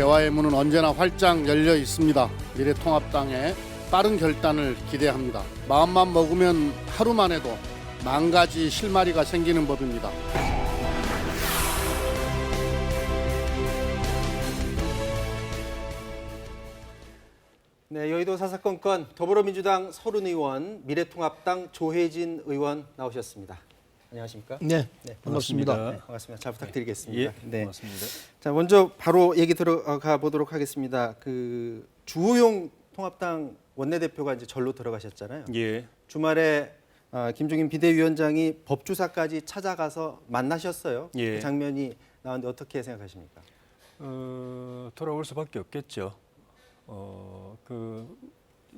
대화의 문은 언제나 활짝 열려 있습니다. 미래통합당의 빠른 결단을 기대합니다. 마음만 먹으면 하루만 해도 10,000가지 실마리가 생기는 법입니다. 네, 여의도 사사건건 더불어민주당 서른 의원, 미래통합당 조혜진 의원 나오셨습니다. 안녕하십니까? 네, 반갑습니다. 네, 반갑습니다. 잘 부탁드리겠습니다. 예, 고맙습니다. 자, 먼저 바로 얘기 들어가 보도록 하겠습니다. 그 주호영 통합당 원내대표가 이제 절로 들어가셨잖아요. 예. 주말에 김종인 비대위원장이 법주사까지 찾아가서 만나셨어요. 예. 그 장면이 나왔는데 어떻게 생각하십니까? 돌아올 수밖에 없겠죠.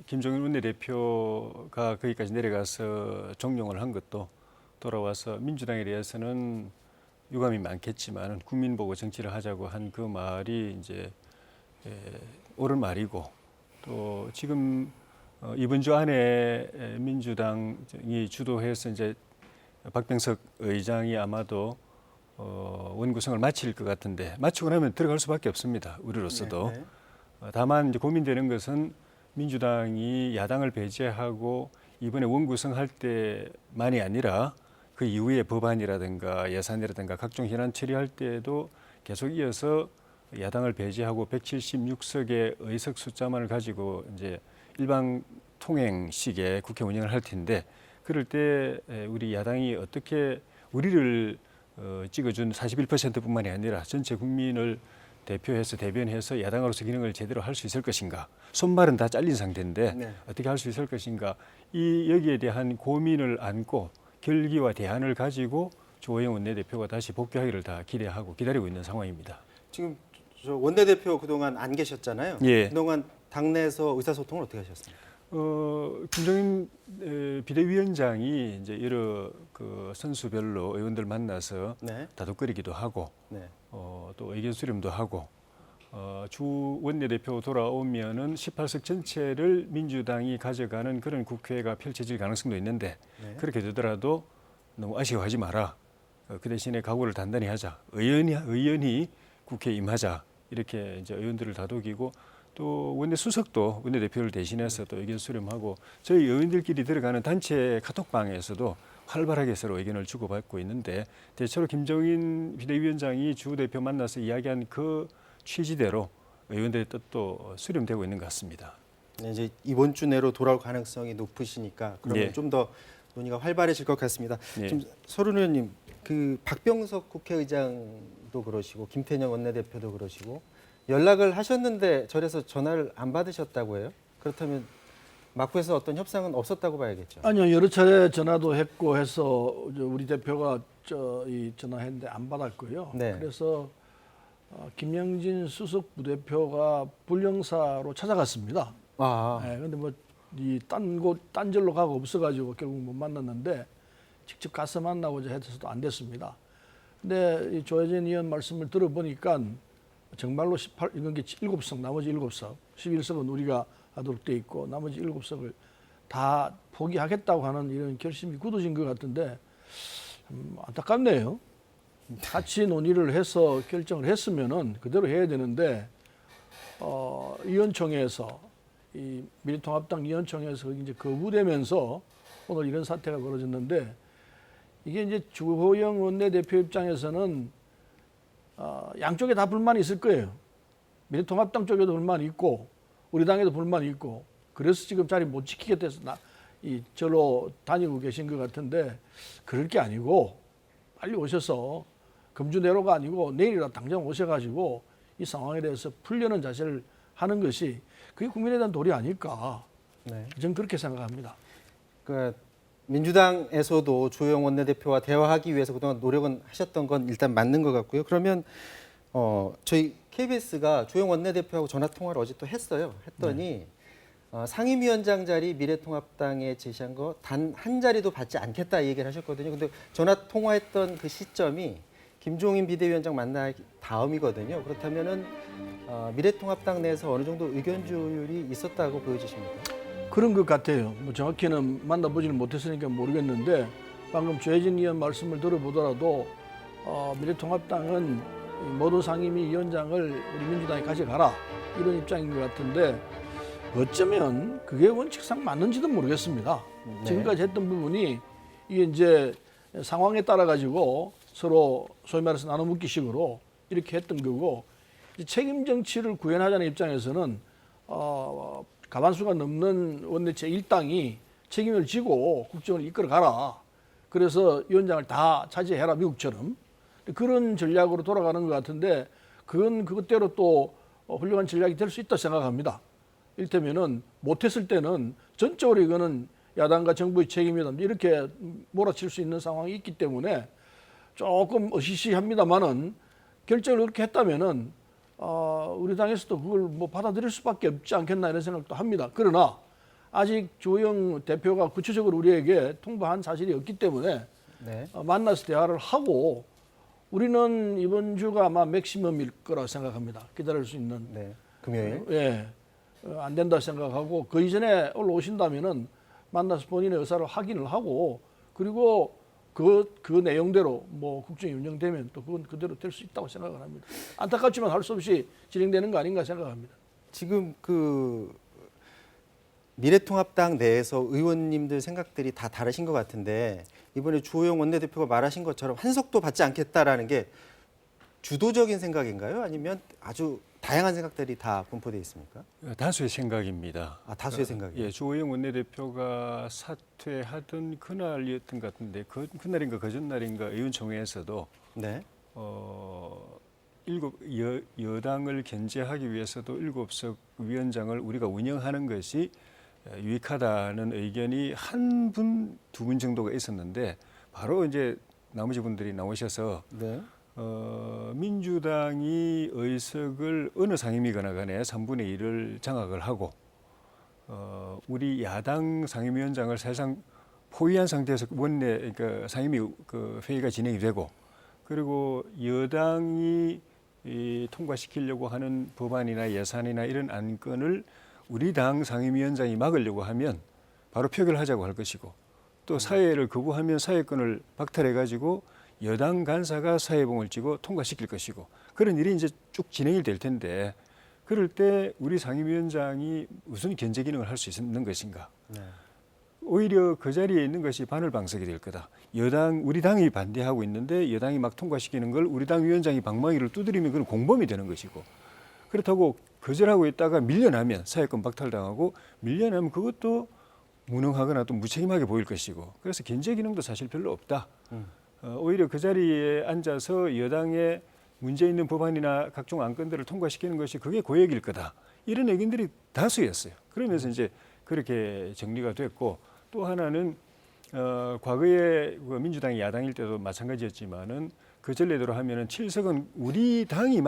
김종인 원내대표가 거기까지 내려가서 종용을 한 것도 돌아와서 민주당에 대해서는 유감이 많겠지만 국민 보고 정치를 하자고 한 그 말이 이제 옳은 말이고 또 지금 이번 주 안에 민주당이 주도해서 이제 박병석 의장이 아마도 원구성을 마칠 것 같은데 마치고 나면 들어갈 수밖에 없습니다. 우리로서도. 네, 네. 다만 이제 고민되는 것은 민주당이 야당을 배제하고 이번에 원구성할 때만이 아니라 그 이후에 법안이라든가 예산이라든가 각종 현안 처리할 때에도 계속 이어서 야당을 배제하고 176석의 의석 숫자만을 가지고 이제 일방 통행식의 국회 운영을 할 텐데 그럴 때 우리 야당이 어떻게 우리를 찍어준 41%뿐만이 아니라 전체 국민을 대표해서 대변해서 야당으로서 기능을 제대로 할 수 있을 것인가. 손발은 다 잘린 상태인데 네. 어떻게 할 수 있을 것인가. 여기에 대한 고민을 안고 결기와 대안을 가지고 조호영 원내대표가 다시 복귀하기를 다 기대하고 기다리고 있는 상황입니다. 지금 저 원내대표 그동안 안 계셨잖아요. 예. 그동안 당내에서 의사소통을 어떻게 하셨습니까? 김종인 비대위원장이 이제 여러 그 선수별로 의원들 만나서 네. 다독거리기도 하고 네. 또 의견 수렴도 하고 주 원내대표 돌아오면은 18석 전체를 민주당이 가져가는 그런 국회가 펼쳐질 가능성도 있는데 네. 그렇게 되더라도 너무 아쉬워하지 마라. 그 대신에 각오를 단단히 하자. 의원이 국회에 임하자. 이렇게 이제 의원들을 다독이고 또 원내 수석도 원내대표를 대신해서 또 의견 수렴하고 저희 의원들끼리 들어가는 단체 카톡방에서도 활발하게 서로 의견을 주고받고 있는데 대체로 김종인 비대위원장이 주 대표 만나서 이야기한 그 취지대로 의원들의 뜻도 수렴되고 있는 것 같습니다. 네, 이제 이번 주 내로 돌아올 가능성이 높으시니까 그러면 예. 좀 더 논의가 활발해질 것 같습니다. 예. 지금 서른 의원님, 그 박병석 국회의장도 그러시고 김태년 원내대표도 그러시고 연락을 하셨는데 절에서 전화를 안 받으셨다고 해요. 그렇다면 막후에서 어떤 협상은 없었다고 봐야겠죠. 아니요, 여러 차례 전화도 했고 해서 우리 대표가 전화했는데 안 받았고요. 네. 그래서 김영진 수석 부대표가 불령사로 찾아갔습니다. 그런데 뭐 이 딴 절로 가고 없어가지고 결국 못 만났는데 직접 가서 만나고자 해서도 안 됐습니다. 근데 이 조혜진 의원 말씀을 들어보니까 정말로 이건 게 7석, 나머지 7석, 11석은 우리가 하도록 돼 있고 나머지 7석을 다 포기하겠다고 하는 이런 결심이 굳어진 것 같은데 안타깝네요. 같이 논의를 해서 결정을 했으면은 그대로 해야 되는데 위원총회에서 이 미래통합당 위원총회에서 이제 거부되면서 오늘 이런 사태가 벌어졌는데 이게 이제 주호영 원내대표 입장에서는 양쪽에 다 불만이 있을 거예요. 미래통합당 쪽에도 불만이 있고 우리 당에도 불만이 있고 그래서 지금 자리 못 지키겠다 해서 절로 다니고 계신 것 같은데 그럴 게 아니고 빨리 오셔서 금주 내로가 아니고 내일이라 당장 오셔가지고 이 상황에 대해서 풀려는 자세를 하는 것이 그게 국민에 대한 도리 아닐까. 네. 저는 그렇게 생각합니다. 그러니까 민주당에서도 주호영 원내대표와 대화하기 위해서 그동안 노력은 하셨던 건 일단 맞는 것 같고요. 그러면 저희 KBS가 주호영 원내대표하고 전화 통화를 어제 또 했어요. 했더니 상임위원장 자리 미래통합당에 제시한 거 단 한 자리도 받지 않겠다 이 얘기를 하셨거든요. 근데 전화 통화했던 그 시점이 김종인 비대위원장 만나 다음이거든요. 그렇다면은 미래통합당 내에서 어느 정도 의견 조율이 있었다고 보여지십니까? 그런 것 같아요. 뭐 정확히는 만나보지는 못했으니까 모르겠는데 방금 조혜진 의원 말씀을 들어보더라도 미래통합당은 이 모든 상임위원장을 우리 민주당이 가져가라 이런 입장인 것 같은데 어쩌면 그게 원칙상 맞는지도 모르겠습니다. 네. 지금까지 했던 부분이 이게 이제 상황에 따라 가지고 서로 소위 말해서 나눠묻기식으로 이렇게 했던 거고 이제 책임 정치를 구현하자는 입장에서는 가반수가 넘는 원내 제1당이 책임을 지고 국정을 이끌어 가라. 그래서 위원장을 다 차지해라 미국처럼 그런 전략으로 돌아가는 것 같은데 그건 그것대로 또 훌륭한 전략이 될 수 있다 생각합니다. 이를테면은 못했을 때는 전적으로 이거는 야당과 정부의 책임이다 이렇게 몰아칠 수 있는 상황이 있기 때문에 조금 어시시합니다만은 결정을 그렇게 했다면은 우리 당에서도 그걸 뭐 받아들일 수밖에 없지 않겠나 이런 생각도 합니다. 그러나 아직 주호영 대표가 구체적으로 우리에게 통보한 사실이 없기 때문에 네. 만나서 대화를 하고 우리는 이번 주가 아마 맥시멈일 거라 생각합니다. 기다릴 수 있는. 네. 금요일. 예, 안 된다 생각하고 그 이전에 올라오신다면은 만나서 본인의 의사를 확인을 하고 그리고 그 내용대로 뭐 국정이 운영되면 또 그건 그대로 될 수 있다고 생각을 합니다. 안타깝지만 할 수 없이 진행되는 거 아닌가 생각합니다. 지금 그 미래통합당 내에서 의원님들 생각들이 다 다르신 것 같은데 이번에 주호영 원내대표가 말하신 것처럼 한석도 받지 않겠다라는 게 주도적인 생각인가요? 아니면 아주 다양한 생각들이 다 분포되어 있습니까? 다수의 생각입니다. 다수의 생각이요? 예, 주호영 원내대표가 사퇴하던 그날이었던 것 같은데 그날인가 그전날인가 의원총회에서도 네. 여당을 견제하기 위해서도 7석 위원장을 우리가 운영하는 것이 유익하다는 의견이 한 분, 두 분 정도가 있었는데 바로 이제 나머지 분들이 나오셔서 네. 민주당이 의석을 어느 상임위거나 간에 3분의 1을 장악을 하고 우리 야당 상임위원장을 사실상 포위한 상태에서 원내 그러니까 상임위 그 회의가 진행이 되고 그리고 여당이 통과시키려고 하는 법안이나 예산이나 이런 안건을 우리 당 상임위원장이 막으려고 하면 바로 표결하자고 할 것이고 또 사회를 거부하면 사회권을 박탈해가지고 여당 간사가 사회봉을 쥐고 통과시킬 것이고 그런 일이 이제 쭉 진행이 될 텐데 그럴 때 우리 상임위원장이 무슨 견제 기능을 할 수 있는 것인가? 네. 오히려 그 자리에 있는 것이 바늘방석이 될 거다. 우리 당이 반대하고 있는데 여당이 막 통과시키는 걸 우리 당 위원장이 방망이를 두드리면 그건 공범이 되는 것이고 그렇다고 거절하고 있다가 밀려나면 사회권 박탈당하고 밀려나면 그것도 무능하거나 또 무책임하게 보일 것이고 그래서 견제 기능도 사실 별로 없다. 오히려 그 자리에 앉아서 여당의 문제 있는 법안이나 각종 안건들을 통과시키는 것이 그게 고역일 거다. 이런 의견들이 다수였어요. 그러면서 이제 그렇게 정리가 됐고 또 하나는 과거에 민주당이 야당일 때도 마찬가지였지만은 그 전례대로 하면은 7석은 우리 당이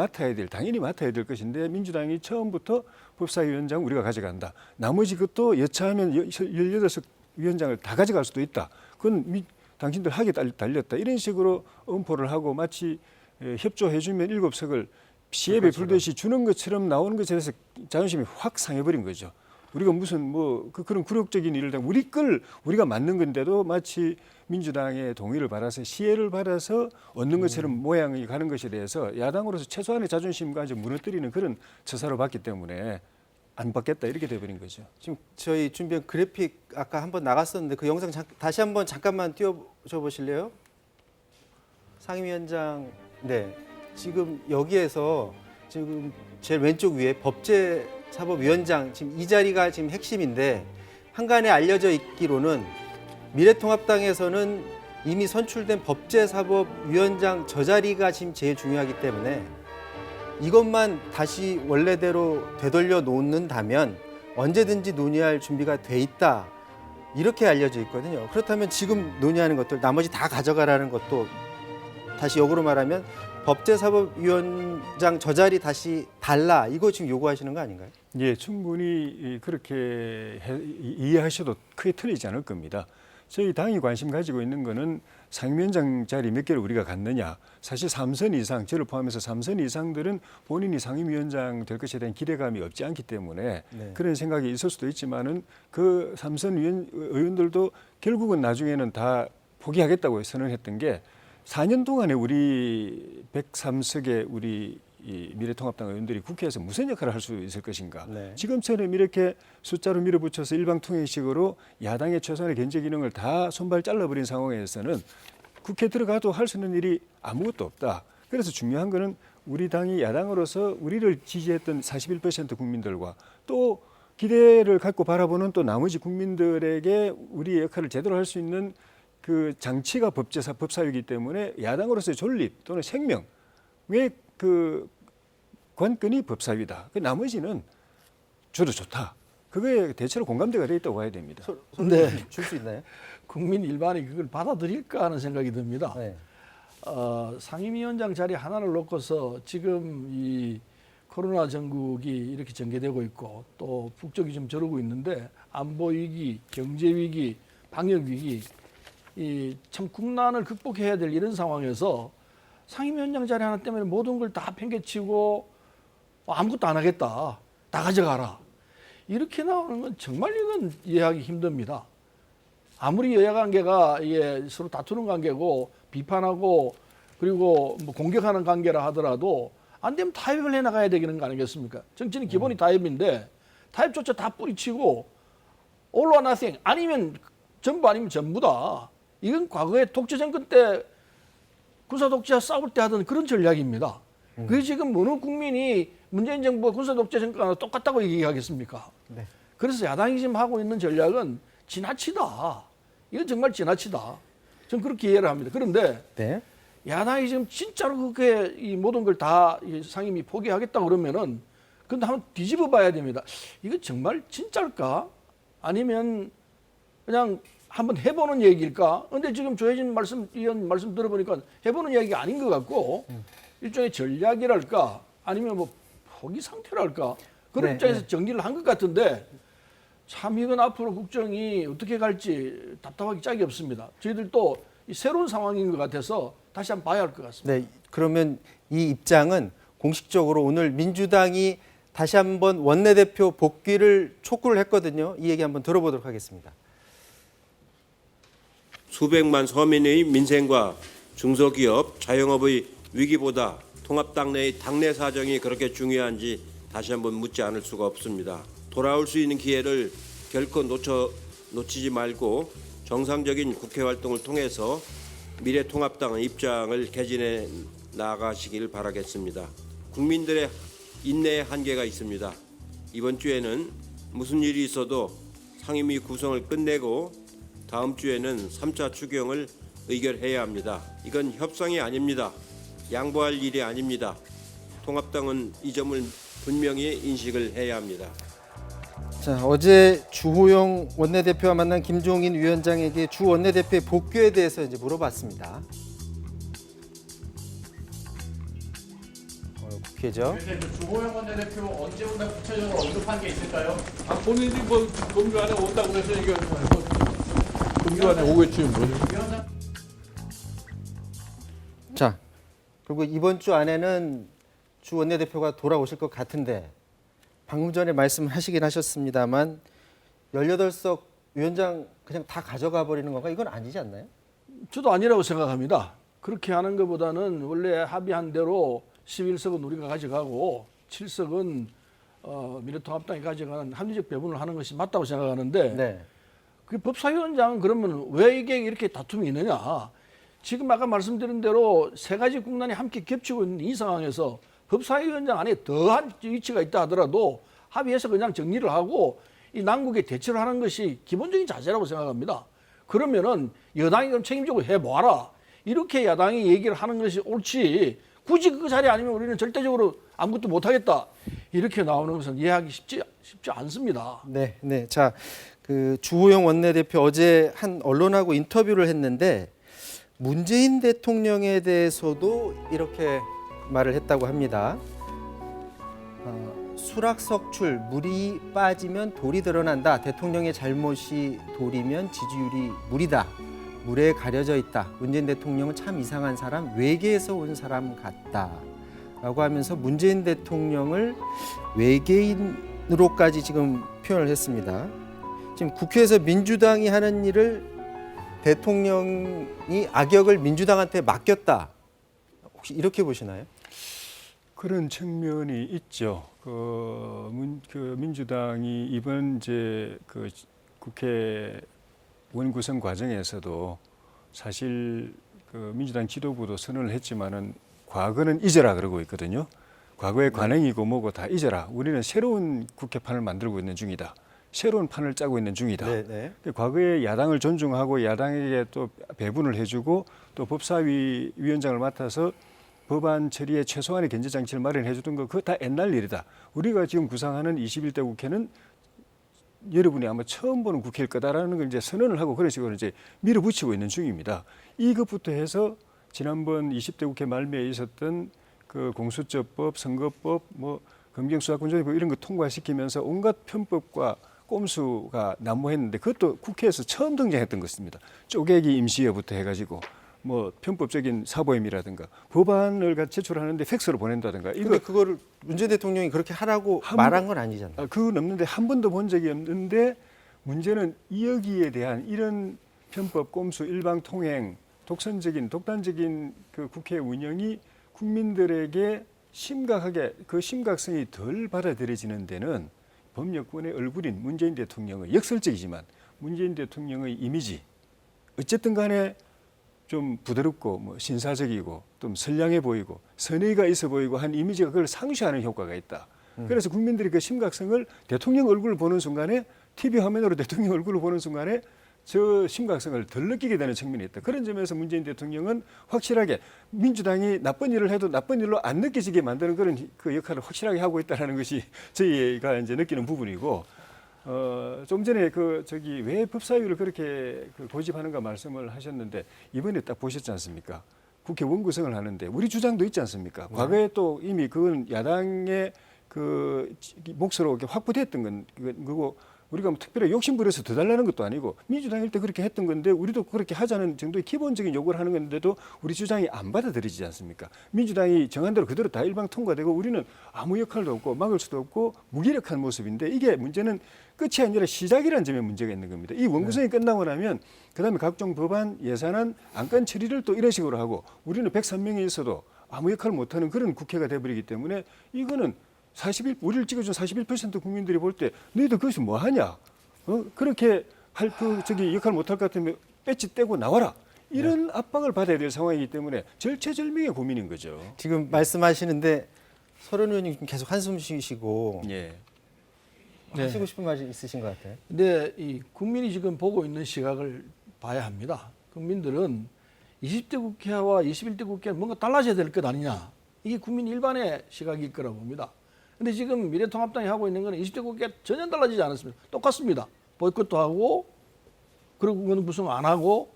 당연히 맡아야 될 것인데 민주당이 처음부터 법사위원장 우리가 가져간다. 나머지 것도 여차하면 18석 위원장을 다 가져갈 수도 있다. 그건 당신들 하게 달렸다. 이런 식으로 엄포를 하고 마치 협조해주면 7석을 시에 베풀듯이 주는 것처럼 나오는 것에 대해서 자존심이 확 상해버린 거죠. 우리가 무슨 그런 굴욕적인 일을 우리 걸 우리가 맞는 건데도 마치 민주당의 동의를 받아서 시혜를 받아서 얻는 것처럼 모양이 가는 것에 대해서 야당으로서 최소한의 자존심까지 무너뜨리는 그런 처사로 봤기 때문에 안 받겠다 이렇게 돼버린 거죠. 지금 저희 준비한 그래픽 아까 한번 나갔었는데 그 영상 다시 한번 잠깐만 띄워줘 보실래요? 상임위원장, 네. 지금 여기에서 지금 제일 왼쪽 위에 법제사법위원장 지금 이 자리가 지금 핵심인데 한간에 알려져 있기로는 미래통합당에서는 이미 선출된 법제사법위원장 저 자리가 지금 제일 중요하기 때문에 이것만 다시 원래대로 되돌려 놓는다면 언제든지 논의할 준비가 돼 있다. 이렇게 알려져 있거든요. 그렇다면 지금 논의하는 것들 나머지 다 가져가라는 것도 다시 역으로 말하면 법제사법위원장 저 자리 다시 달라. 이거 지금 요구하시는 거 아닌가요? 예, 충분히 그렇게 이해하셔도 크게 틀리지 않을 겁니다. 저희 당이 관심 가지고 있는 거는 상임위원장 자리 몇 개를 우리가 갖느냐. 사실 3선 이상, 저를 포함해서 3선 이상들은 본인이 상임위원장 될 것에 대한 기대감이 없지 않기 때문에 네. 그런 생각이 있을 수도 있지만은 그 3선 의원들도 결국은 나중에는 다 포기하겠다고 선언했던 게 4년 동안에 우리 103석의 우리 이 미래통합당 의원들이 국회에서 무슨 역할을 할 수 있을 것인가. 네. 지금처럼 이렇게 숫자로 밀어붙여서 일방통행식으로 야당의 최소한의 견제 기능을 다 손발 잘라버린 상황에서는 국회 들어가도 할 수 있는 일이 아무것도 없다. 그래서 중요한 거는 우리 당이 야당으로서 우리를 지지했던 41% 국민들과 또 기대를 갖고 바라보는 또 나머지 국민들에게 우리의 역할을 제대로 할 수 있는 그 장치가 법사위이기 때문에 야당으로서의 존립 또는 생명의 그 관건이 법사위다. 그 나머지는 줘도 좋다. 그거에 대체로 공감대가 돼 있다고 봐야 됩니다. 네. 줄 수 있나요? 국민 일반이 그걸 받아들일까 하는 생각이 듭니다. 네. 상임위원장 자리 하나를 놓고서 지금 이 코로나 전국이 이렇게 전개되고 있고 또 북쪽이 좀 저러고 있는데 안보 위기, 경제 위기, 방역 위기 이 참 국난을 극복해야 될 이런 상황에서 상임위원장 자리 하나 때문에 모든 걸 다 팽개치고 아무것도 안 하겠다. 다 가져가라. 이렇게 나오는 건 정말 이건 이해하기 힘듭니다. 아무리 여야 관계가 이게 서로 다투는 관계고 비판하고 그리고 뭐 공격하는 관계라 하더라도 안 되면 타협을 해 나가야 되는 거 아니겠습니까? 정치는 기본이 타협인데 타협조차 다 뿌리치고 all or nothing 아니면 전부 아니면 전부다. 이건 과거에 독재 정권 때 군사 독재와 싸울 때 하던 그런 전략입니다. 그게 지금 어느 국민이 문재인 정부가 군사 독재 정권과 똑같다고 얘기하겠습니까? 네. 그래서 야당이 지금 하고 있는 전략은 지나치다. 이건 정말 지나치다. 저는 그렇게 이해를 합니다. 그런데 네. 야당이 지금 진짜로 그렇게 이 모든 걸 다 상임위 포기하겠다 그러면은 근데 한번 뒤집어 봐야 됩니다. 이거 정말 진짜일까? 아니면 그냥 한번 해보는 얘기일까? 근데 지금 조혜진 의원 말씀 들어보니까 해보는 얘기가 아닌 것 같고 일종의 전략이랄까? 아니면 뭐 포기 상태랄까? 그런 네, 입장에서 정리를 한 것 같은데 참 이건 앞으로 국정이 어떻게 갈지 답답하기 짝이 없습니다. 저희들도 이 새로운 상황인 것 같아서 다시 한번 봐야 할 것 같습니다. 네. 그러면 이 입장은 공식적으로 오늘 민주당이 다시 한번 원내대표 복귀를 촉구를 했거든요. 이 얘기 한번 들어보도록 하겠습니다. 수백만 서민의 민생과 중소기업, 자영업의 위기보다 통합당 내의 당내 사정이 그렇게 중요한지 다시 한번 묻지 않을 수가 없습니다. 돌아올 수 있는 기회를 결코 놓치지 말고 정상적인 국회 활동을 통해서 미래통합당의 입장을 개진해 나가시길 바라겠습니다. 국민들의 인내의 한계가 있습니다. 이번 주에는 무슨 일이 있어도 상임위 구성을 끝내고 다음 주에는 3차 추경을 의결해야 합니다. 이건 협상이 아닙니다. 양보할 일이 아닙니다. 통합당은 이 점을 분명히 인식을 해야 합니다. 자, 어제 주호영 원내대표와 만난 김종인 위원장에게 주 원내대표의 복귀에 대해서 이제 물어봤습니다. 국회죠. 주호영 원내대표 언제 온다 구체적으로 언급한 게 있을까요? 본인이 뭐 금주 안에 온다고 해서 얘기하는 거예요. 금주 안에 오겠지 뭐. 자, 그리고 이번 주 안에는 주 원내대표가 돌아오실 것 같은데 방금 전에 말씀하시긴 하셨습니다만 18석 위원장 그냥 다 가져가 버리는 건가? 이건 아니지 않나요? 저도 아니라고 생각합니다. 그렇게 하는 것보다는 원래 합의한 대로 11석은 우리가 가져가고 7석은 미래통합당이 가져가는 합리적 배분을 하는 것이 맞다고 생각하는데 네. 그 법사위원장은 그러면 왜 이게 이렇게 다툼이 있느냐? 지금 아까 말씀드린 대로 세 가지 국난이 함께 겹치고 있는 이 상황에서 법사위원장 안에 더한 위치가 있다 하더라도 합의해서 그냥 정리를 하고 이 난국에 대처를 하는 것이 기본적인 자세라고 생각합니다. 그러면은 여당이 그럼 책임지고 해봐라. 이렇게 야당이 얘기를 하는 것이 옳지. 굳이 그 자리 아니면 우리는 절대적으로 아무것도 못하겠다. 이렇게 나오는 것은 이해하기 쉽지 않습니다. 네, 네. 자, 그 주호영 원내대표 어제 한 언론하고 인터뷰를 했는데 문재인 대통령에 대해서도 이렇게 말을 했다고 합니다. 수락석출, 물이 빠지면 돌이 드러난다. 대통령의 잘못이 돌이면 지지율이 물이다. 물에 가려져 있다. 문재인 대통령은 참 이상한 사람, 외계에서 온 사람 같다. 라고 하면서 문재인 대통령을 외계인으로까지 지금 표현을 했습니다. 지금 국회에서 민주당이 하는 일을 대통령이 악역을 민주당한테 맡겼다. 혹시 이렇게 보시나요? 그런 측면이 있죠. 민주당이 이번 이제 그 국회 원구성 과정에서도 사실 그 민주당 지도부도 선언을 했지만은 과거는 잊어라 그러고 있거든요. 과거의 관행이고 뭐고 다 잊어라. 우리는 새로운 국회판을 만들고 있는 중이다. 새로운 판을 짜고 있는 중이다. 네. 과거의 야당을 존중하고 야당에게 또 배분을 해주고 또 법사위 위원장을 맡아서 법안 처리에 최소한의 견제 장치를 마련해 주던 거 그거 다 옛날 일이다. 우리가 지금 구상하는 21대 국회는 여러분이 아마 처음 보는 국회일 거다라는 걸 이제 선언을 하고 그런 식으로 이제 밀어붙이고 있는 중입니다. 이것부터 해서 지난번 20대 국회 말미에 있었던 그 공수처법, 선거법, 뭐 검경수사권조정법 이런 거 통과시키면서 온갖 편법과 꼼수가 난무했는데 그것도 국회에서 처음 등장했던 것입니다. 쪼개기 임시여부터 해가지고 뭐 편법적인 사보임이라든가 법안을 제출하는데 팩스로 보낸다든가 근데 그거를 문재인 대통령이 그렇게 하라고 말한 건 아니잖아요. 그건 없는데 한 번도 본 적이 없는데 문제는 여기에 대한 이런 편법 꼼수 일방통행 독단적인 그 국회 운영이 국민들에게 심각하게 그 심각성이 덜 받아들여지는 데는 법여권의 얼굴인 문재인 대통령의 역설적이지만 문재인 대통령의 이미지 어쨌든 간에 좀 부드럽고 뭐 신사적이고 좀 선량해 보이고 선의가 있어 보이고 한 이미지가 그걸 상쇄하는 효과가 있다. 그래서 국민들이 그 심각성을 대통령 얼굴을 보는 순간에 TV 화면으로 대통령 얼굴을 보는 순간에 저 심각성을 덜 느끼게 되는 측면이 있다. 그런 점에서 문재인 대통령은 확실하게 민주당이 나쁜 일을 해도 나쁜 일로 안 느껴지게 만드는 그런 그 역할을 확실하게 하고 있다는 것이 저희가 이제 느끼는 부분이고 좀 전에 왜 법사위를 그렇게 고집하는가 말씀을 하셨는데 이번에 딱 보셨지 않습니까? 국회 원구성을 하는데 우리 주장도 있지 않습니까? 과거에 또 이미 그건 야당의 그 몫으로 이렇게 확보됐던 건 그거 우리가 뭐 특별히 욕심 부려서 더 달라는 것도 아니고 민주당일 때 그렇게 했던 건데 우리도 그렇게 하자는 정도의 기본적인 요구를 하는 건데도 우리 주장이 안 받아들이지 않습니까? 민주당이 정한 대로 그대로 다 일방 통과되고 우리는 아무 역할도 없고 막을 수도 없고 무기력한 모습인데 이게 문제는 끝이 아니라 시작이라는 점에 문제가 있는 겁니다. 이 원구성이 끝나고 나면 그다음에 각종 법안, 예산안, 안건 처리를 또 이런 식으로 하고 우리는 103명이 있어도 아무 역할을 못하는 그런 국회가 돼버리기 때문에 이거는 우리를 찍어준 41% 국민들이 볼 때 너희들 그것이 뭐 하냐? 그렇게 할 역할 못할 것 같으면 배지 떼고 나와라. 이런 압박을 받아야 될 상황이기 때문에 절체절명의 고민인 거죠. 지금 말씀하시는데 서른 의원님 계속 한숨 쉬시고 예. 하시고 싶은 말이 있으신 것 같아요. 근데 이 국민이 지금 보고 있는 시각을 봐야 합니다. 국민들은 20대 국회와 21대 국회는 뭔가 달라져야 될 것 아니냐. 이게 국민 일반의 시각일 거라고 봅니다. 근데 지금 미래통합당이 하고 있는 건 20대 국회가 전혀 달라지지 않았습니다. 똑같습니다. 보이콧도 하고 그리고 구성 안 하고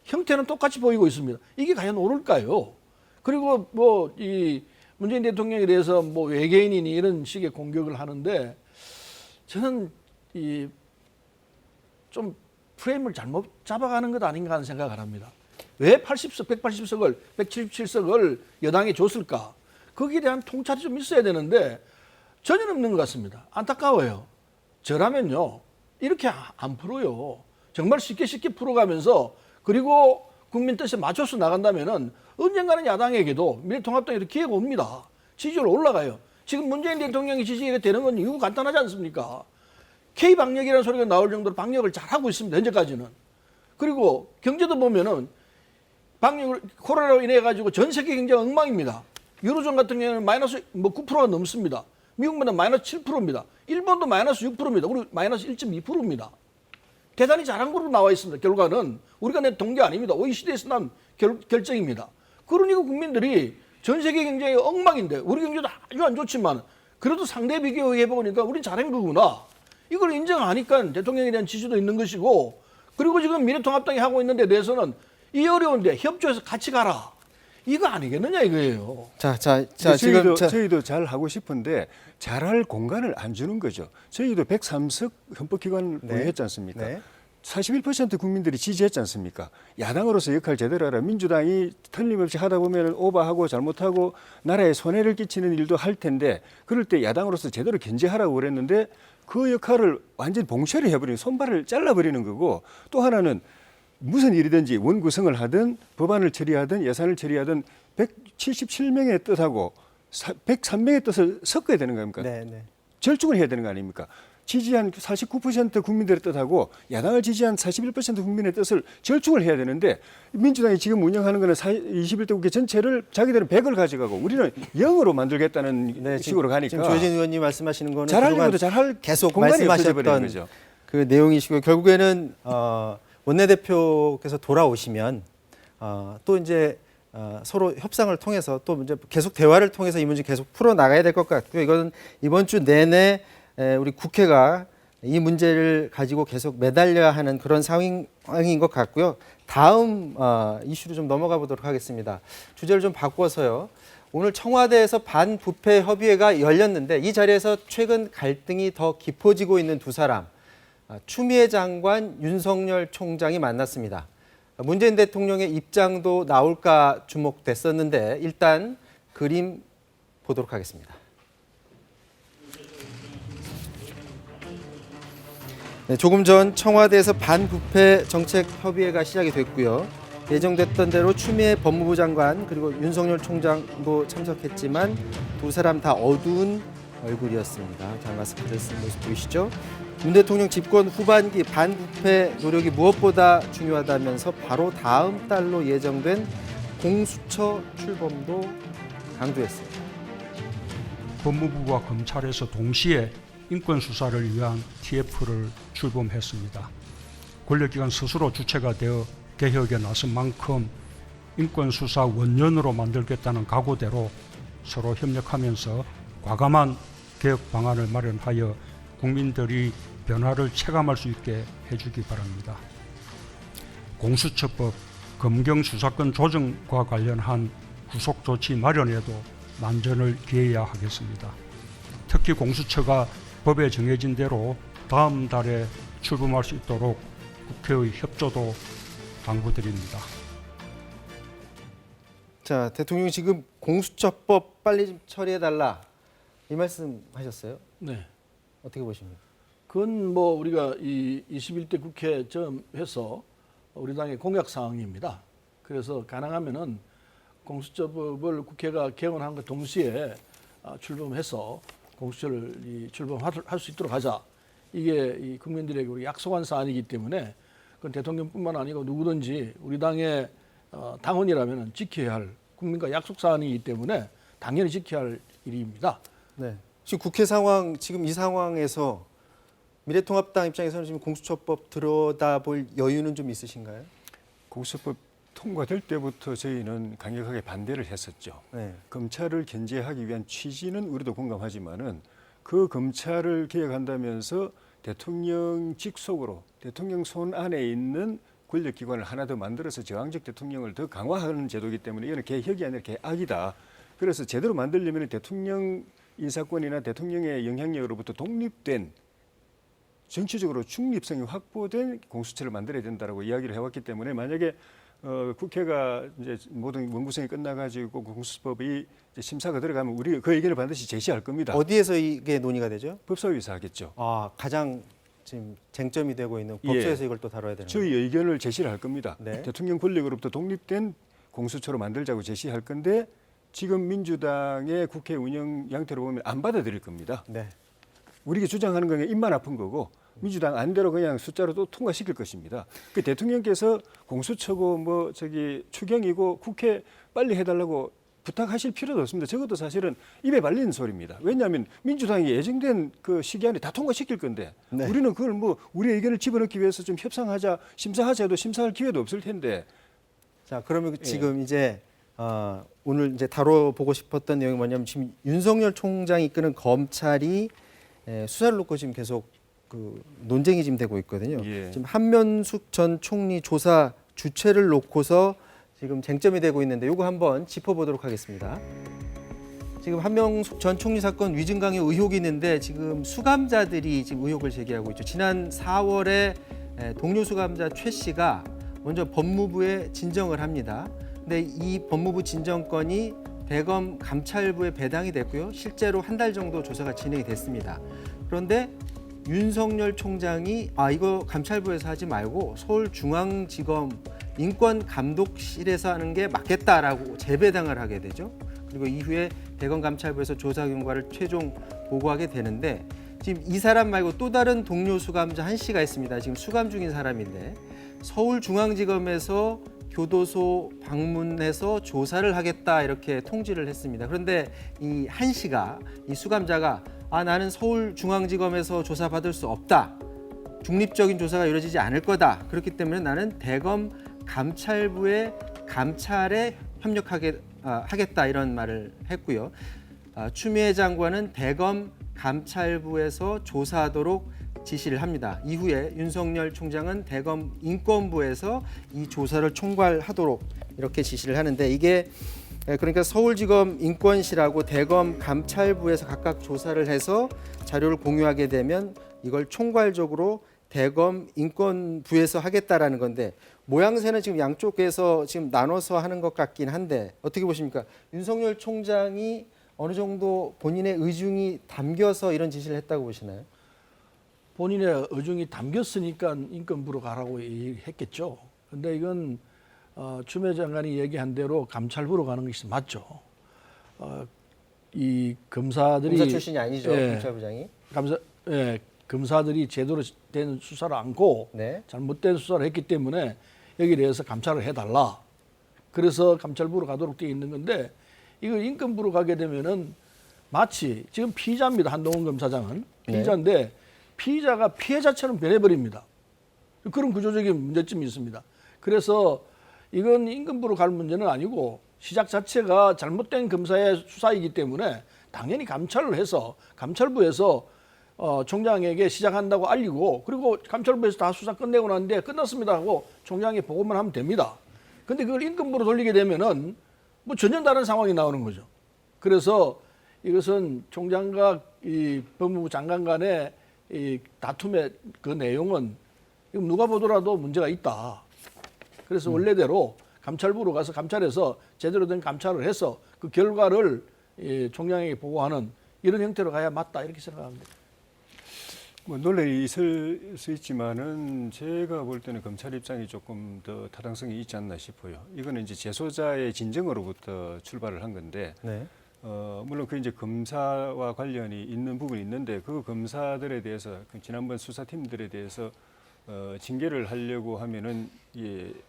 형태는 똑같이 보이고 있습니다. 이게 과연 옳을까요? 그리고 뭐 이 문재인 대통령에 대해서 뭐 외계인이니 이런 식의 공격을 하는데 저는 이 좀 프레임을 잘못 잡아가는 것 아닌가 하는 생각을 합니다. 왜 180석을 177석을 여당에 줬을까? 거기에 대한 통찰이 좀 있어야 되는데 전혀 없는 것 같습니다. 안타까워요. 저라면요 이렇게 안 풀어요. 정말 쉽게 풀어가면서 그리고 국민 뜻에 맞춰서 나간다면은 언젠가는 야당에게도 미래통합당에도 기회가 옵니다. 지지율 올라가요. 지금 문재인 대통령이 지지율이 되는 건 이유 간단하지 않습니까? K방역이라는 소리가 나올 정도로 방역을 잘하고 있습니다. 현재까지는. 그리고 경제도 보면은 코로나로 인해 가지고 전 세계 경제가 엉망입니다. 유로존 같은 경우는 마이너스 9%가 넘습니다. 미국보다 마이너스 7%입니다. 일본도 마이너스 6%입니다. 우리 마이너스 1.2%입니다. 대단히 잘한 거로 나와 있습니다. 결과는 우리가 낸 통계 아닙니다. OECD에서 난 결정입니다. 그러니까 국민들이 전 세계 경제가 엉망인데 우리 경제도 아주 안 좋지만 그래도 상대 비교해 보니까 우린 잘한 거구나. 이걸 인정하니까 대통령에 대한 지지도 있는 것이고 그리고 지금 미래통합당이 하고 있는 데 대해서는 이 어려운데 협조해서 같이 가라. 이거 아니겠느냐 이거예요. 자, 저희도 잘 하고 싶은데 잘할 공간을 안 주는 거죠. 저희도 103석 헌법기관 보유했지 않습니까? 네. 41% 국민들이 지지했지 않습니까? 야당으로서 역할 제대로 하라. 민주당이 틀림없이 하다 보면 오버하고 잘못하고 나라에 손해를 끼치는 일도 할 텐데 그럴 때 야당으로서 제대로 견제하라고 그랬는데 그 역할을 완전히 봉쇄를 해버리는 손발을 잘라버리는 거고 또 하나는 무슨 일이든지 원구성을 하든 법안을 처리하든 예산을 처리하든 177명의 뜻하고 103명의 뜻을 섞어야 되는 겁니까? 네, 네. 절충을 해야 되는 거 아닙니까? 지지한 49% 국민들의 뜻하고 야당을 지지한 41% 국민의 뜻을 절충을 해야 되는데 민주당이 지금 운영하는 거는 21대 국회 전체를 자기들은 100을 가져가고 우리는 0으로 만들겠다는 네, 식으로 가니까 지금 조혜진 의원님 말씀하시는 거는 잘하려고도 잘할 계속 공간이 없어져 말씀하셨던 버리는 거죠. 그 내용이시고요. 결국에는 원내대표께서 돌아오시면 또 이제 서로 협상을 통해서 또 이제 계속 대화를 통해서 이 문제 계속 풀어 나가야 될 것 같고요. 이건 이번 주 내내 우리 국회가 이 문제를 가지고 계속 매달려야 하는 그런 상황인 것 같고요. 다음 이슈로 좀 넘어가 보도록 하겠습니다. 주제를 좀 바꿔서요. 오늘 청와대에서 반부패 협의회가 열렸는데 이 자리에서 최근 갈등이 더 깊어지고 있는 두 사람, 추미애 장관, 윤석열 총장이 만났습니다. 문재인 대통령의 입장도 나올까 주목됐었는데 일단 그림 보도록 하겠습니다. 네, 조금 전 청와대에서 반부패 정책 협의회가 시작이 됐고요. 예정됐던 대로 추미애 법무부 장관 그리고 윤석열 총장도 참석했지만 두 사람 다 어두운 얼굴이었습니다. 자, 마스크를 쓴 모습 보이시죠? 문 대통령 집권 후반기 반부패 노력이 무엇보다 중요하다면서 바로 다음 달로 예정된 공수처 출범도 강조했습니다. 법무부와 검찰에서 동시에 인권 수사를 위한 TF를 출범했습니다. 권력기관 스스로 주체가 되어 개혁에 나선 만큼 인권 수사 원년으로 만들겠다는 각오대로 서로 협력하면서 과감한 개혁 방안을 마련하여 국민들이 변화를 체감할 수 있게 해주기 바랍니다. 공수처법, 검경 수사권 조정과 관련한 후속 조치 마련에도 만전을 기해야 하겠습니다. 특히 공수처가 법에 정해진 대로 다음 달에 출범할 수 있도록 국회의 협조도 당부드립니다. 자, 대통령이 지금 공수처법 빨리 좀 처리해달라 이 말씀하셨어요? 네. 어떻게 보십니까? 그건 뭐 우리가 이 21대 국회 처음 해서 우리 당의 공약 사항입니다. 그래서 가능하면은 공수처법을 국회가 개헌한과 동시에 출범해서 공수처를 출범할 수 있도록 하자. 이게 이 국민들에게 우리 약속한 사안이기 때문에 그건 대통령뿐만 아니고 누구든지 우리 당의 당원이라면 지켜야 할 국민과 약속 사안이기 때문에 당연히 지켜야 할 일입니다. 네. 지금 국회 상황, 지금 이 상황에서 미래통합당 입장에서는 지금 공수처법 들여다볼 여유는 좀 있으신가요? 공수처법 통과될 때부터 저희는 강력하게 반대를 했었죠. 네. 검찰을 견제하기 위한 취지는 우리도 공감하지만은 그 검찰을 개혁한다면서 대통령 직속으로 대통령 손 안에 있는 권력기관을 하나 더 만들어서 저항적 대통령을 더 강화하는 제도이기 때문에 이거는 개혁이 아니라 개악이다. 그래서 제대로 만들려면 대통령 인사권이나 대통령의 영향력으로부터 독립된 정치적으로 중립성이 확보된 공수처를 만들어야 된다라고 이야기를 해왔기 때문에 만약에 국회가 이제 모든 원구성이 끝나가지고 공수처법이 이제 심사가 들어가면 우리 그 의견을 반드시 제시할 겁니다. 어디에서 이게 논의가 되죠? 법사위에서 하겠죠. 가장 지금 쟁점이 되고 있는 법조에서 이걸 또 다뤄야 되는 저희 의견을 제시를 할 겁니다. 네. 대통령 권력으로부터 독립된 공수처로 만들자고 제시할 건데 지금 민주당의 국회 운영 양태로 보면 안 받아들일 겁니다. 네. 우리가 주장하는 건 입만 아픈 거고 민주당 안대로 그냥 숫자로 또 통과시킬 것입니다. 그 대통령께서 공수처고 추경이고 국회 빨리 해달라고 부탁하실 필요도 없습니다. 저것도 사실은 입에 발리는 소리입니다. 왜냐하면 민주당이 예정된 그 시기 안에 다 통과시킬 건데 네. 우리는 그걸 우리 의견을 집어넣기 위해서 좀 협상하자, 심사하자 해도 심사할 기회도 없을 텐데. 자, 그러면 지금 이제 오늘 이제 다뤄보고 싶었던 내용이 뭐냐면 지금 윤석열 총장이 이끄는 검찰이 수사를 놓고 지금 계속 그 논쟁이 지금 되고 있거든요. 예. 지금 한면숙 전 총리 조사 주체를 놓고서 지금 쟁점이 되고 있는데 이거 한번 짚어보도록 하겠습니다. 지금 한명숙 전 총리 사건 위증강요 의혹이 있는데 지금 수감자들이 지금 의혹을 제기하고 있죠. 지난 4월에 동료 수감자 최 씨가 먼저 법무부에 진정을 합니다. 근데 이 법무부 진정건이 대검 감찰부에 배당이 됐고요. 실제로 한 달 정도 조사가 진행이 됐습니다. 그런데 윤석열 총장이 이거 감찰부에서 하지 말고 서울중앙지검 인권감독실에서 하는 게 맞겠다라고 재배당을 하게 되죠. 그리고 이후에 대검감찰부에서 조사 결과를 최종 보고하게 되는데 지금 이 사람 말고 또 다른 동료 수감자 한 씨가 있습니다. 지금 수감 중인 사람인데 서울중앙지검에서 교도소 방문해서 조사를 하겠다 이렇게 통지를 했습니다. 그런데 이 한 씨가 이 수감자가 나는 서울중앙지검에서 조사받을 수 없다. 중립적인 조사가 이루어지지 않을 거다. 그렇기 때문에 나는 대검 감찰부의 감찰에 하겠다 이런 말을 했고요. 추미애 장관은 대검 감찰부에서 조사하도록 지시를 합니다. 이후에 윤석열 총장은 대검 인권부에서 이 조사를 총괄하도록 이렇게 지시를 하는데 이게 그러니까 서울지검 인권실하고 대검 감찰부에서 각각 조사를 해서 자료를 공유하게 되면 이걸 총괄적으로 대검 인권부에서 하겠다라는 건데 모양새는 지금 양쪽에서 지금 나눠서 하는 것 같긴 한데 어떻게 보십니까? 윤석열 총장이 어느 정도 본인의 의중이 담겨서 이런 지시를 했다고 보시나요? 본인의 의중이 담겼으니까 인권부로 가라고 얘기했겠죠. 근데 이건 추미애 장관이 얘기한 대로 감찰부로 가는 것이 맞죠. 이 검사들이 검사 출신이 아니죠, 감찰부장이. 검사들이 제대로 된 수사를 않고 네. 잘못된 수사를 했기 때문에 여기에 대해서 감찰을 해달라. 그래서 감찰부로 가도록 되어 있는 건데 이걸 인권부로 가게 되면은 마치 지금 피의자입니다. 한동훈 검사장은 피의자인데 피의자가 피해자처럼 변해버립니다. 그런 구조적인 문제점이 있습니다. 그래서 이건 인권부로 갈 문제는 아니고 시작 자체가 잘못된 검사의 수사이기 때문에 당연히 감찰을 해서 감찰부에서 총장에게 시작한다고 알리고 그리고 감찰부에서 다 수사 끝내고 나는데 끝났습니다 하고 총장에 보고만 하면 됩니다. 근데 그걸 인권부로 돌리게 되면은 뭐 전혀 다른 상황이 나오는 거죠. 그래서 이것은 총장과 이 법무부 장관 간의 이 다툼의 그 내용은 누가 보더라도 문제가 있다. 그래서 원래대로 감찰부로 가서 감찰해서 제대로 된 감찰을 해서 그 결과를 총장에게 보고하는 이런 형태로 가야 맞다 이렇게 생각합니다. 뭐 논란이 있을 수 있지만은 제가 볼 때는 검찰 입장이 조금 더 타당성이 있지 않나 싶어요. 이거는 이제 재소자의 진정으로부터 출발을 한 건데, 네. 물론 그 이제 검사와 관련이 있는 부분이 있는데 그 검사들에 대해서 그 지난번 수사팀들에 대해서 징계를 하려고 하면은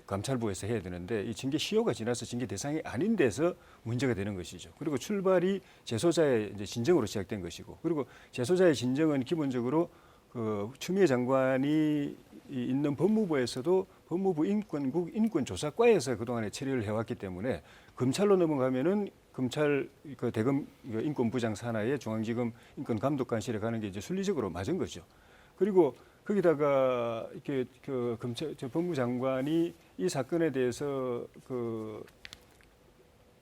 감찰부에서 해야 되는데 이 징계 시효가 지나서 징계 대상이 아닌 데서 문제가 되는 것이죠. 그리고 출발이 재소자의 이제 진정으로 시작된 것이고, 그리고 재소자의 진정은 기본적으로 그 추미애 장관이 있는 법무부에서도 법무부 인권국 인권조사과에서 그동안에 처리를 해왔기 때문에 검찰로 넘어가면은 검찰 그 대검 인권부장 산하의 중앙지검 인권감독관실에 가는 게 이제 순리적으로 맞은 거죠. 그리고 거기다가 이렇게 그 검찰 법무부 장관이 이 사건에 대해서 그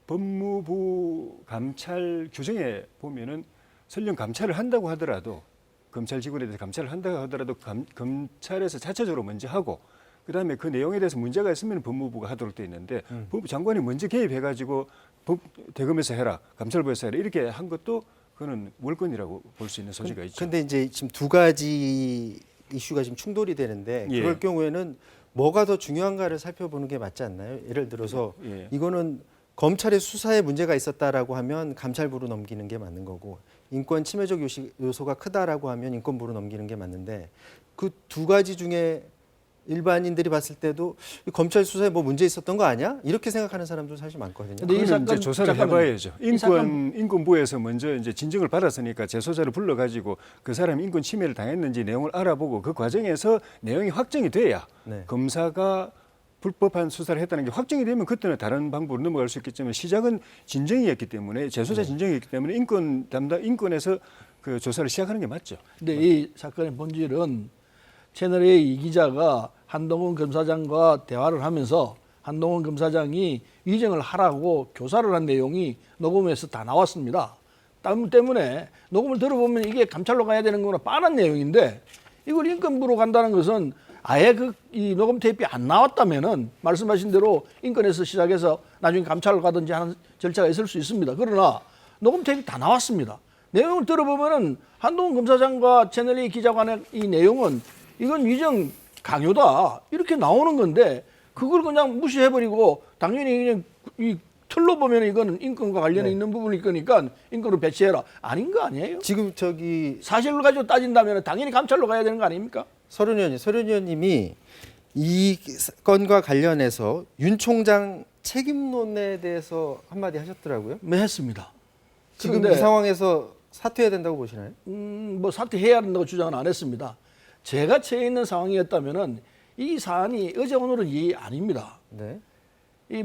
법무부 감찰 규정에 보면은 설령 감찰을 한다고 하더라도 검찰 직원에 대해서 감찰을 한다고 하더라도 검찰에서 자체적으로 먼저 하고 그다음에 그 내용에 대해서 문제가 있으면 법무부가 하도록 돼 있는데 법무부 장관이 먼저 개입해가지고 대검에서 해라, 감찰부에서 해라 이렇게 한 것도 그거는 월권이라고 볼 수 있는 소지가 있죠. 그런데 이제 지금 두 가지 이슈가 지금 충돌이 되는데 그럴 경우에는 뭐가 더 중요한가를 살펴보는 게 맞지 않나요? 예를 들어서 이거는 검찰의 수사에 문제가 있었다라고 하면 감찰부로 넘기는 게 맞는 거고 인권 침해적 요소가 크다라고 하면 인권부로 넘기는 게 맞는데 그 두 가지 중에 일반인들이 봤을 때도 검찰 수사에 뭐 문제 있었던 거 아니야? 이렇게 생각하는 사람도 사실 많거든요. 근데 이 사건 이제 조사를 해봐야죠. 인권부에서 먼저 이제 진정을 받았으니까 재소자를 불러가지고 그 사람이 인권 침해를 당했는지 내용을 알아보고 그 과정에서 내용이 확정이 돼야 검사가 불법한 수사를 했다는 게 확정이 되면 그때는 다른 방법으로 넘어갈 수 있겠지만 시작은 진정이었기 때문에 재소자 진정이었기 때문에 인권에서 그 조사를 시작하는 게 맞죠. 근데 이 사건의 본질은 채널A 이 기자가 한동훈 검사장과 대화를 하면서 한동훈 검사장이 위증을 하라고 교사를 한 내용이 녹음에서 다 나왔습니다. 때문에 녹음을 들어보면 이게 감찰로 가야 되는 거나 뻔한 내용인데 이걸 인권부로 간다는 것은 아예 이 녹음 테이프가 안 나왔다면은 말씀하신 대로 인권에서 시작해서 나중에 감찰을 가든지 하는 절차가 있을 수 있습니다. 그러나 녹음 테이프 다 나왔습니다. 내용을 들어보면은 한동훈 검사장과 채널A 기자관의 이 내용은 이건 위정 강요다 이렇게 나오는 건데 그걸 그냥 무시해버리고 당연히 그냥 이 틀로 보면 이거는 인권과 관련이 있는 부분일 거니까 인권으로 배치해라 아닌 거 아니에요? 지금 저기 사실로 가지고 따진다면 당연히 감찰로 가야 되는 거 아닙니까? 서른 의원님이 이 건과 관련해서 윤 총장 책임론에 대해서 한마디 하셨더라고요. 네, 했습니다. 지금 그런데 이 상황에서 사퇴해야 된다고 보시나요? 뭐 사퇴해야 된다고 주장은 안 했습니다. 제가 처해 있는 상황이었다면은 이 사안이 어제 오늘은 이 아닙니다. 네. 이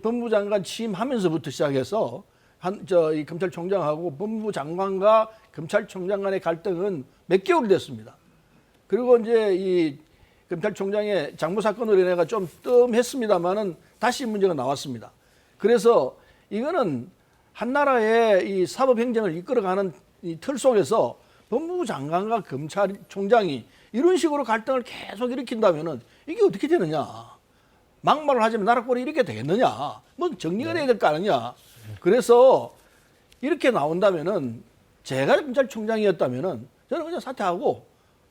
법무부 장관 취임하면서부터 시작해서 이 검찰총장하고 법무부 장관과 검찰총장 간의 갈등은 몇 개월 됐습니다. 그리고 이제 이 검찰총장의 장모 사건으로 인해가 좀 뜸했습니다만은 다시 문제가 나왔습니다. 그래서 이거는 한 나라의 이 사법행정을 이끌어가는 이 틀 속에서 법무부 장관과 검찰총장이 이런 식으로 갈등을 계속 일으킨다면은 이게 어떻게 되느냐? 막말을 하자면 나라 꼴이 이렇게 되겠느냐? 뭐 정리가 돼야 될 거 아니냐? 그래서 이렇게 나온다면은 제가 검찰총장이었다면은 저는 그냥 사퇴하고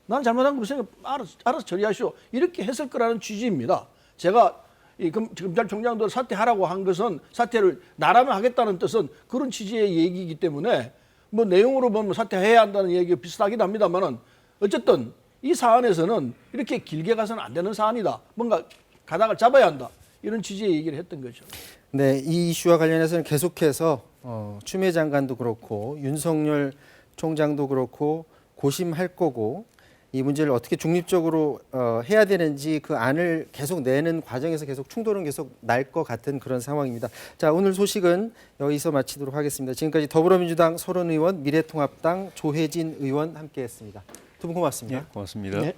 난 잘못한 거 없으니까 알아서 처리하시오 이렇게 했을 거라는 취지입니다. 제가 이 검찰총장도 사퇴하라고 한 것은 사퇴를 나라면 하겠다는 뜻은 그런 취지의 얘기이기 때문에 뭐 내용으로 보면 사퇴해야 한다는 얘기가 비슷하긴 합니다만은 어쨌든 이 사안에서는 이렇게 길게 가서는 안 되는 사안이다. 뭔가 가닥을 잡아야 한다. 이런 취지의 얘기를 했던 거죠. 네, 이 이슈와 관련해서는 계속해서 추미애 장관도 그렇고 윤석열 총장도 그렇고 고심할 거고 이 문제를 어떻게 중립적으로 해야 되는지 그 안을 계속 내는 과정에서 계속 충돌은 계속 날 것 같은 그런 상황입니다. 자, 오늘 소식은 여기서 마치도록 하겠습니다. 지금까지 더불어민주당 서른 의원, 미래통합당 조혜진 의원 함께했습니다. 두 분 고맙습니다. 네, 고맙습니다. 네.